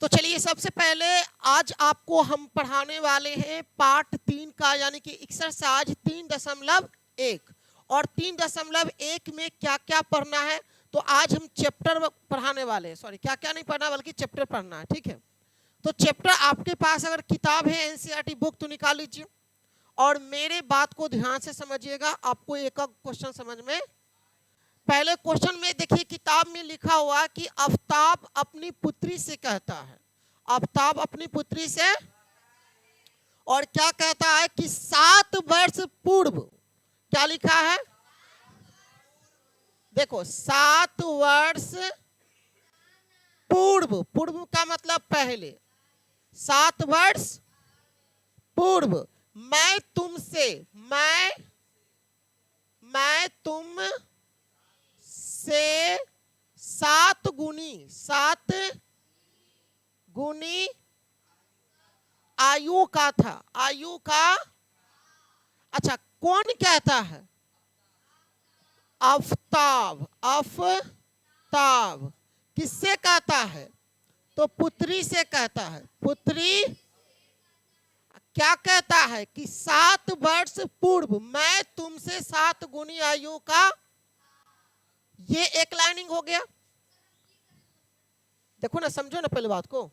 तो चलिए सबसे पहले आज आपको हम पढ़ाने वाले हैं पार्ट 3 का, यानी कि एक्सरसाइज 3.1। और 3.1 में क्या क्या पढ़ना है, तो आज हम चैप्टर पढ़ाने वाले हैं। सॉरी, क्या क्या नहीं पढ़ना बल्कि चैप्टर पढ़ना है, ठीक है। तो चैप्टर आपके पास अगर किताब है एनसीईआरटी बुक तो निकाल लीजिए और मेरे बात को ध्यान से समझिएगा। आपको एक क्वेश्चन समझ में, पहले क्वेश्चन में देखिए किताब में लिखा हुआ कि आफ्ताब अपनी पुत्री से कहता है, आफ्ताब अपनी पुत्री से और क्या कहता है कि 7 वर्ष पूर्व, क्या लिखा है देखो 7 वर्ष पूर्व, पूर्व का मतलब पहले, 7 वर्ष पूर्व मैं तुमसे, मैं तुम से 7 गुनी आयु का था, आयु का। अच्छा, कौन कहता है? आफ्ताब, आफ्ताब किससे कहता है? तो पुत्री से कहता है। पुत्री क्या कहता है कि 7 वर्ष पूर्व मैं तुमसे 7 गुनी आयु का, ये एक लाइनिंग हो गया। देखो ना, समझो ना पहले बात को।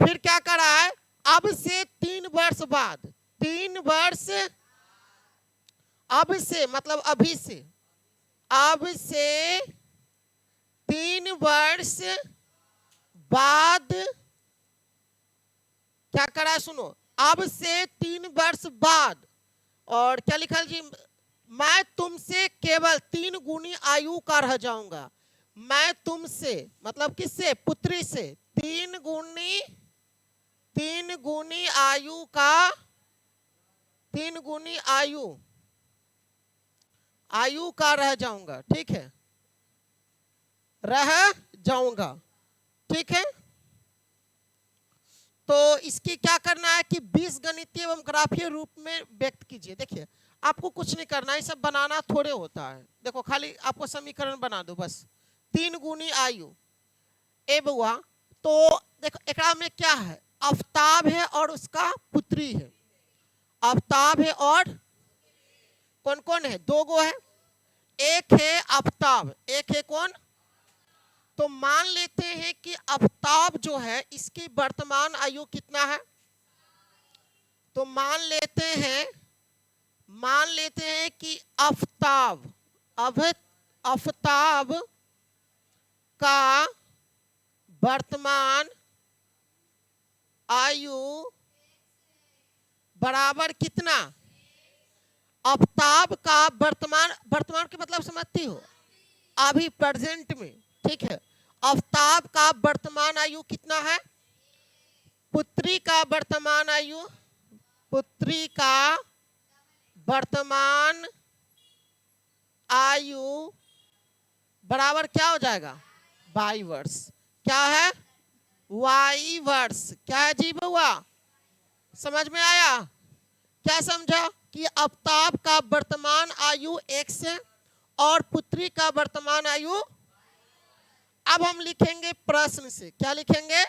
फिर क्या कर रहा है, अब से 3 वर्ष बाद, 3 वर्ष, अब से मतलब अभी से, अब से 3 वर्ष बाद क्या कर रहा है, सुनो, अब से 3 वर्ष बाद, और क्या लिखा जी, मैं तुमसे केवल 3 गुनी आयु का रह जाऊंगा। मैं तुमसे मतलब किससे? पुत्री से 3 गुनी आयु का, 3 गुनी आयु का रह जाऊंगा, ठीक है, रह जाऊंगा, ठीक है। तो इसकी क्या करना है कि 20 गणितीय एवं ग्राफीय रूप में व्यक्त कीजिए। देखिए आपको कुछ नहीं करना है, सब बनाना थोड़े होता है। देखो खाली आपको समीकरण बना दो बस, 3 गुनी आयु ए बुआ। तो देखो एकरा में क्या है, आफ्ताब है और उसका पुत्री है। आफ्ताब है और कौन कौन है? 2 गो है, एक है आफ्ताब, एक है कौन? तो मान लेते हैं कि आफ्ताब जो है इसकी वर्तमान आयु कितना है, तो मान लेते हैं कि आफ्ताब का वर्तमान आयु बराबर कितना? आफ्ताब का वर्तमान के मतलब समझती हो, अभी प्रेजेंट में, ठीक है। आफ्ताब का वर्तमान आयु कितना है? पुत्री का वर्तमान आयु, पुत्री का वर्तमान आयु बराबर क्या हो जाएगा? वाई वर्ष। क्या है? वाई वर्ष। क्या है जी बुआ, समझ में आया? क्या समझा कि आफ्ताब का वर्तमान आयु x है और पुत्री का वर्तमान आयु। अब हम लिखेंगे प्रश्न से, क्या लिखेंगे?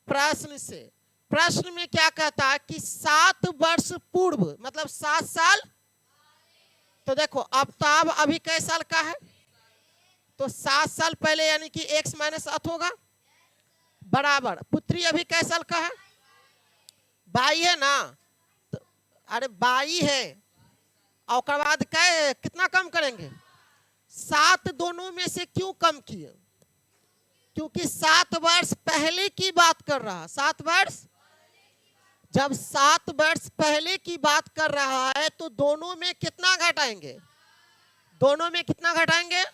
प्रश्न से। प्रश्न में क्या कहता है कि 7 वर्ष पूर्व मतलब 7 साल। तो देखो आफ्ताब अभी कै साल का है, तो 7 साल पहले यानी कि x - 7 होगा, बराबर पुत्री अभी कै साल का है? 22 है ना, तो अरे 22 है, और उसके बाद कितना कम करेंगे? 7 दोनों में से क्यों कम किए? क्योंकि 7 वर्ष पहले की बात कर रहा, 7 वर्ष, जब 7 वर्ष पहले की बात कर रहा है तो दोनों में कितना घटाएंगे? दोनों में कितना घटाएंगे?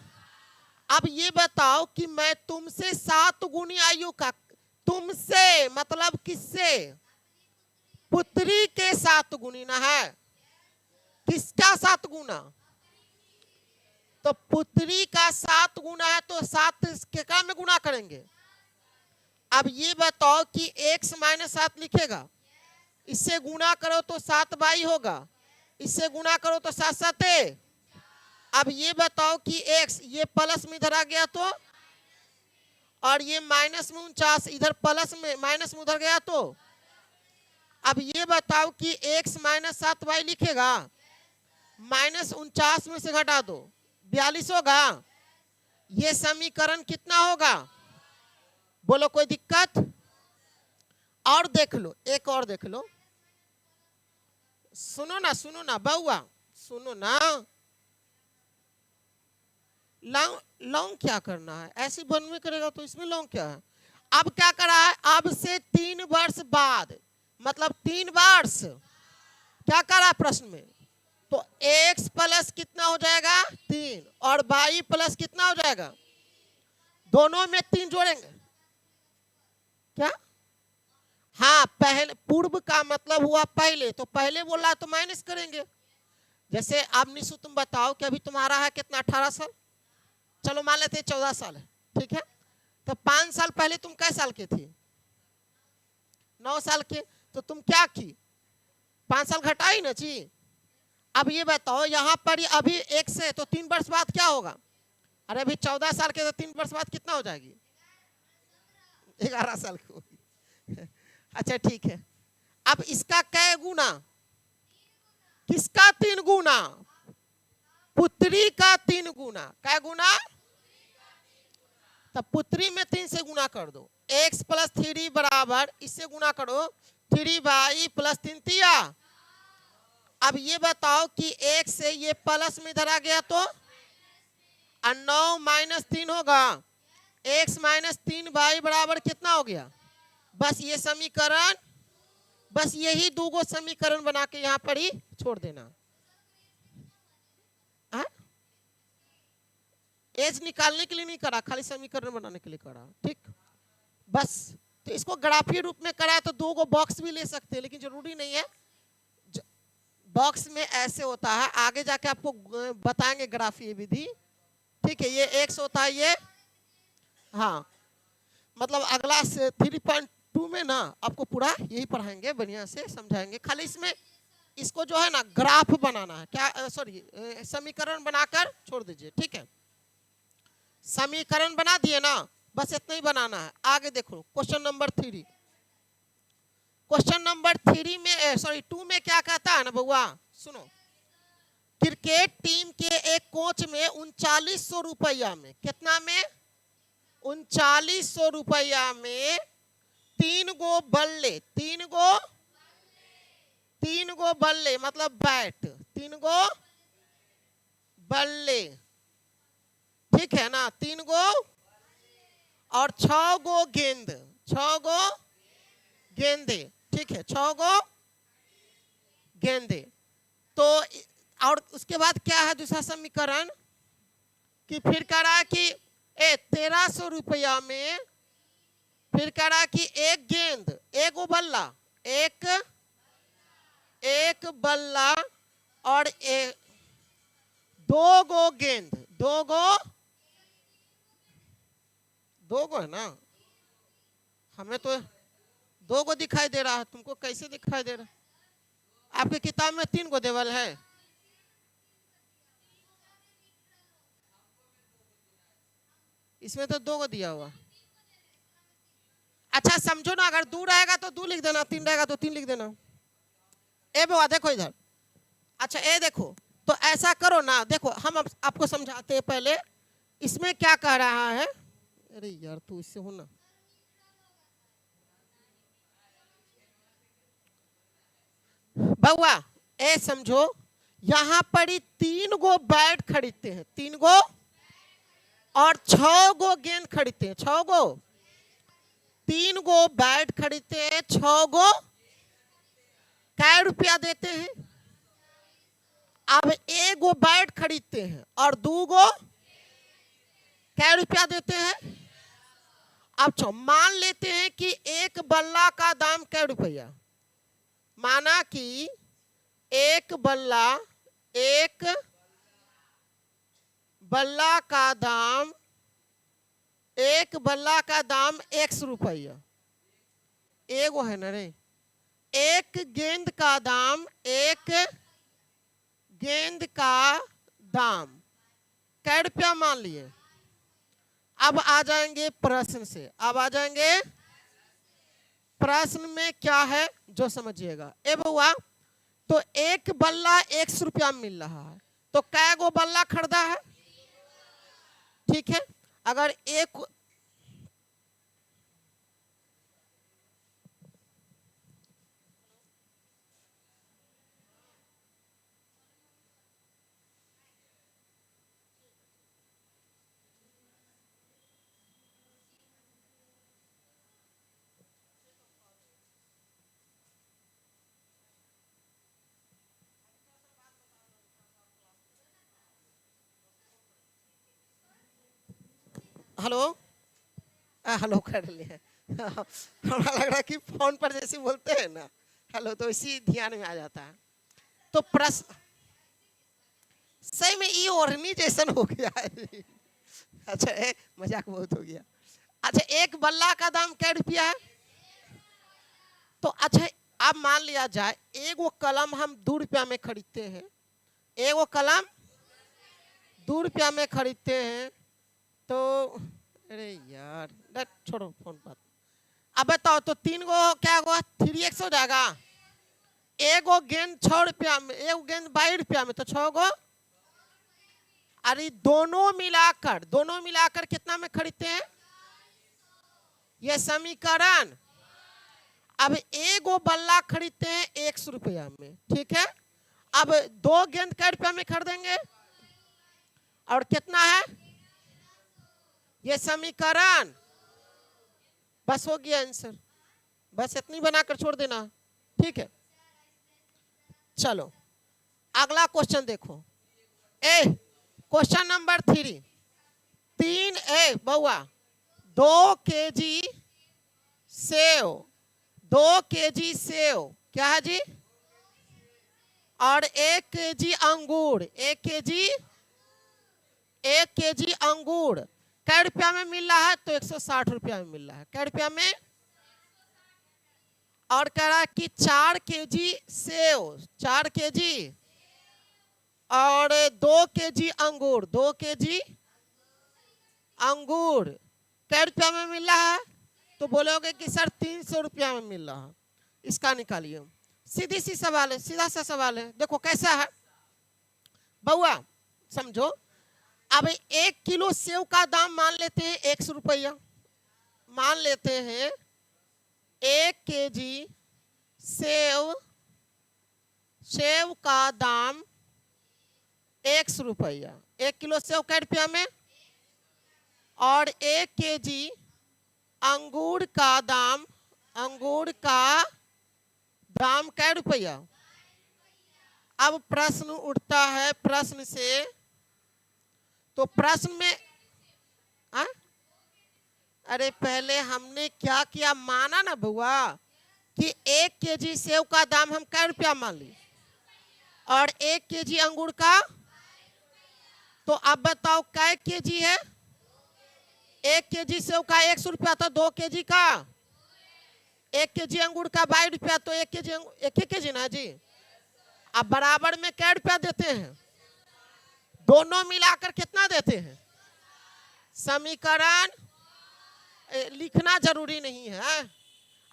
अब ये बताओ कि मैं तुमसे 7 गुनी आयु का, तुमसे मतलब किससे? पुत्री के 7 गुनी ना है, किसका 7 गुना? तो पुत्री का 7 गुना है, तो 7 के क्या में गुना करेंगे? अब ये बताओ कि x - 7 लिखेगा, इससे गुना करो तो 7 22 होगा, इससे गुना करो तो 7 7। अब ये बताओ कि x ये प्लस में इधर आ गया तो, और ये माइनस में 49, इधर प्लस में माइनस में उधर गया तो अब ये बताओ कि x माइनस 7y लिखेगा, माइनस 49 में से घटा दो 42 होगा। ये समीकरण कितना होगा? बोलो कोई दिक्कत? और देख लो, एक और देख लो, सुनो ना बउआ, सुनो ना। लॉन्ग क्या करना है? ऐसे बनवे करेगा तो इसमें लॉन्ग क्या है? अब क्या करा है? अब से 3 वर्ष बाद, मतलब 3 वर्ष क्या करा प्रश्न में? तो x प्लस कितना हो जाएगा? 3, और y प्लस कितना हो जाएगा? दोनों में 3 जोड़ेंगे क्या? हाँ, पहले पूर्व का मतलब हुआ पहले, तो पहले बोला तो माइनस करेंगे। जैसे अब निशु तुम बताओ कि अभी तुम्हारा है कितना? 18 साल, चलो मान लेते 14 साल है, ठीक है। तो 5 साल पहले तुम कै साल के थी? 9 साल के। तो तुम क्या की? 5 साल घटाई ना जी। अब ये बताओ यहाँ पर अभी 1 से तो 3 वर्ष बाद क्या होगा? अरे अभी 14 साल के, तो 3 वर्ष बाद कितना हो जाएगी? 11 साल की होगी। अच्छा ठीक है। अब इसका कै गुना? किसका 3 गुना? पुत्री का 3 गुना। कै गुना? तब पुत्री में 3 से गुना कर दो। x प्लस 3 बराबर, इससे गुना करो 3y प्लस 3 तिया। अब ये बताओ कि 1 से ये प्लस में इधर आ गया तो 9 माइनस 3 होगा। x माइनस 3y बराबर कितना हो गया? बस ये समीकरण, बस यही 2 गो समीकरण बना के यहाँ पर ही छोड़ देना। एज निकालने के लिए नहीं करा, खाली समीकरण बनाने के लिए करा, ठीक। बस तो इसको ग्राफीय रूप में करा तो 2 गो बॉक्स भी ले सकते हैं, लेकिन जरूरी नहीं है। बॉक्स में ऐसे होता है, आगे जाके आपको बताएंगे ग्राफीय विधि, ठीक है। ये x होता है ये, हाँ मतलब अगला 3.2 में ना आपको पूरा यही पढ़ाएंगे, बढ़िया से समझाएंगे। खाली इसमें इसको जो है ना ग्राफ बनाना है, क्या सॉरी समीकरण बनाकर छोड़ दीजिए, ठीक है। समीकरण बना दिए ना, बस इतना ही बनाना है। आगे देखो क्वेश्चन नंबर 3। क्वेश्चन नंबर 3 में सॉरी 2 में क्या कहता है ना बउआ, सुनो। क्रिकेट टीम के एक कोच में 3900 रुपया में, कितना में? 3900 रुपया में 3 गो बल्ले, 3 गो बल्ले मतलब बैट, 3 गो बल्ले, ठीक है ना, 3 गो, और 6 गो गेंद, 6 गो गेंदे, ठीक है, 6 गो गेंदे। तो और उसके बाद क्या है दूसरा समीकरण कि फिर कह रहा है कि 1300 रुपया में, फिर कह रहा है कि एक गेंद, एक गो बल्ला, एक बल्ला और 2 गो गेंद, 2 गो है ना। हमें तो 2 गो दिखाई दे रहा है, तुमको कैसे दिखाई दे रहा है? आपके किताब में 3 गो देवल है। इसमें तो 2 गो दिया हुआ। अच्छा समझो ना, अगर 2 रहेगा तो 2 लिख देना, 3 रहेगा तो 3 लिख देना। ए बाबा देखो इधर, अच्छा ए देखो, तो ऐसा करो ना, देखो हम आपको समझाते हैं पहले। इसमें क्या कह रहा है? अरे यार तू इससे हो ना, बउआ ए समझो, यहां पर ही 3 गो बैट खरीदते हैं, 3 गो, और 6 गो गेंद खरीदते हैं, 6 गो, 3 गो बैट खरीदते हैं, 6 गो कै रुपया देते हैं? अब 1 गो बैट खरीदते हैं और 2 गो कै रुपया देते हैं? अब मान लेते हैं कि एक बल्ला का दाम कै रुपया, माना कि एक बल्ला का दाम, एक बल्ला का दाम 100 रुपया, एगो है ना रे। एक गेंद का दाम, एक गेंद का दाम कै रुपया मान लिए? अब आ जाएंगे प्रश्न से, अब आ जाएंगे प्रश्न में क्या है जो समझिएगा। ए बउआ, तो एक बल्ला 100 रुपया में मिल रहा है, तो कै गो बल्ला खरीदा है? ठीक है, अगर एक हेलो हेलो कर लिए हमरा लग रहा है कि फोन पर जैसे बोलते हैं ना हेलो, तो इसी ध्यान में आ जाता है। तो प्रश्न सही में ये ओढ़नी जैसन हो गया है। अच्छा मजाक बहुत हो गया। अच्छा, एक बल्ला का दाम क्या रुपया है? तो अच्छा, अब मान लिया जाए एगो कलम हम 2 रुपया में खरीदते हैं, एगो कलम 2 रुपया में खरीदते हैं, तो अरे यार छोड़ो फोन बात। अब बताओ, तो 3 गो क्या हुआ? 3x हो जाएगा। एगो गेंद 6 रुपया में, एगो गेंद 22 रुपया में, तो 6 गो। अरे दोनों मिलाकर कितना में खरीदते हैं? ये समीकरण। अब एगो बल्ला खरीदते हैं 100 रुपया में, ठीक है। अब 2 गेंद कै रुपया में खरीदेंगे? और कितना है ये समीकरण? बस हो गया आंसर, बस इतनी बनाकर छोड़ देना, ठीक है। चलो अगला क्वेश्चन देखो। Question number 3। 3 बउआ 2 केजी सेव, 2 केजी सेव क्या है जी? और 1 केजी अंगूर, 1 केजी अंगूर कै रुपया में मिल रहा है? तो 160 रुपया में मिल रहा है। कै रुपया में? और कह रहा है कि 4 केजी सेव, 4 केजी और 2 केजी अंगूर, 2 केजी अंगूर कै रुपया में मिल रहा है? तो बोलोगे कि सर 300 रुपया में मिल रहा है। इसका निकालिए, सीधी सी सवाल है, सीधा सा सवाल है। देखो कैसा है बउआ, समझो। अब 1 किलो सेव का दाम मान लेते हैं 100 रुपया, मान लेते हैं 1 केजी सेव का दाम 100 रुपया। 1 किलो सेव कै रुपया में? और 1 केजी अंगूर का दाम कै रुपया? अब प्रश्न उठता है प्रश्न से, तो प्रश्न में अरे पहले हमने क्या किया, माना ना बुआ कि 1 केजी सेव का दाम हम कै रुपया मान ली और 1 केजी अंगूर का। तो अब बताओ कै केजी है? 1 केजी सेव का 100 रुपया, तो 2 केजी का 1 केजी अंगूर का 22 रुपया, तो 1 केजी एक ही केजी ना जी। अब बराबर में कै रुपया देते हैं? दोनों मिलाकर कितना देते हैं? समीकरण लिखना जरूरी नहीं है।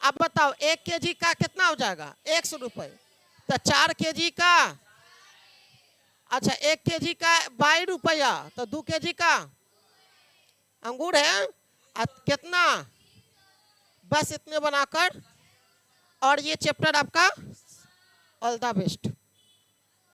अब बताओ 1 केजी का कितना हो जाएगा? 100 रुपये, तो 4 केजी का, अच्छा 1 केजी का 22 रुपया, तो 2 केजी का अंगूर है कितना? बस इतने बनाकर, और ये चैप्टर आपका ऑल द बेस्ट।